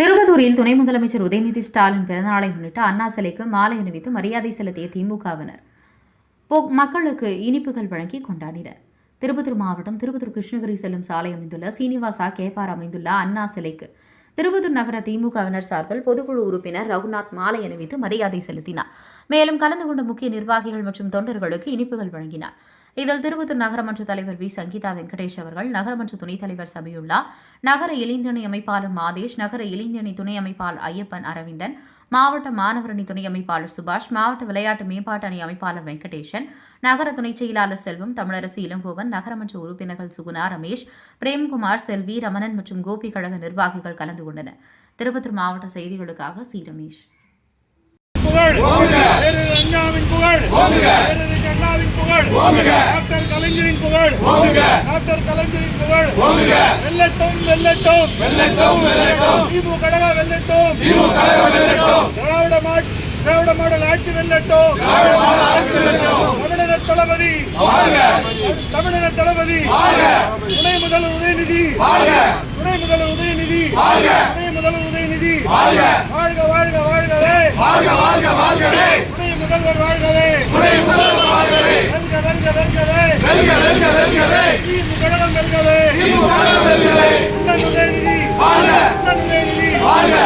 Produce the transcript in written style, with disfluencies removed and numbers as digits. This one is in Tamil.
திருப்பத்தூரில் துணை முதலமைச்சர் உதயநிதி ஸ்டாலின் பிறந்தநாளை முன்னிட்டு அண்ணா சிலைக்கு மாலை அணிவித்து மரியாதை செலுத்திய திமுகவினர் மக்களுக்கு இனிப்புகள் வழங்கி கொண்டாடினர். திருப்பத்தூர் மாவட்டம் திருப்பத்தூர் கிருஷ்ணகிரி செல்லும் சாலை அமைந்துள்ள சீனிவாசா கேப்பார் அமைந்துள்ள அண்ணா சிலைக்கு திருப்பத்தூர் நகர திமுகவினர் சார்பில் பொதுக்குழு உறுப்பினர் ரகுநாத் மாலை அணிவித்து மரியாதை செலுத்தினார். மேலும் கலந்து கொண்ட முக்கிய நிர்வாகிகள் மற்றும் தொண்டர்களுக்கு இனிப்புகள் வழங்கினார். இதில் திருப்பத்தூர் நகரமன்ற தலைவர் வி சங்கீதா வெங்கடேஷ் அவர்கள், நகரமன்ற துணைத் தலைவர் சபியுல்லா, நகர இளைஞரணி அமைப்பாளர் மாதேஷ், நகர இளைஞரணி துணை அமைப்பாளர் ஐயப்பன் அரவிந்தன், மாவட்ட மாணவரணி துணை அமைப்பாளர் சுபாஷ், மாவட்ட விளையாட்டு மேம்பாட்டு அணி அமைப்பாளர் வெங்கடேசன், நகர துணைச் செயலாளர் செல்வம், தமிழரசு இளங்கோவன், நகரமன்ற உறுப்பினர்கள் சுகுணா, ரமேஷ், பிரேம்குமார், செல்வி, ரமணன் மற்றும் கோபி கழக நிர்வாகிகள் கலந்து கொண்டனர். திருப்பத்தூர் மாவட்ட செய்திகளுக்காக சி ரமேஷ். டாக்டர் கலைஞரின் புகழ், டாக்டர் கலைஞரின் புகழ் வெல்லட்டும் வெல்லட்டும் வெல்லட்டும் வெல்லட்டும் திமுக கழக வெல்லட்டும் திமுக கழக வெல்லட்டும் திராவிட மாடல் ஆட்சி வெல்லட்டும் தமிழக தளபதி தமிழக தளபதி துணை முதல்வர் உதயநிதி துணை முதல்வர் உதயநிதி துணை முதல்வர் உதயநிதி வாழ்க வாழ்க வாழ்கவே வாழ்க வாழ்க வாழ்கவே துணை முதல்வர் வாழ்கவே துணை முதல்வர் வாழ்கவே வெல்க வெல்க வெல்கவே வெல்க வெல்க வெல்கவே திமுக கழகம் வெல்கவே திமுக கழகம் வெல்கவே உதயநிதி வாழ்க உதயநிதி வாழ்க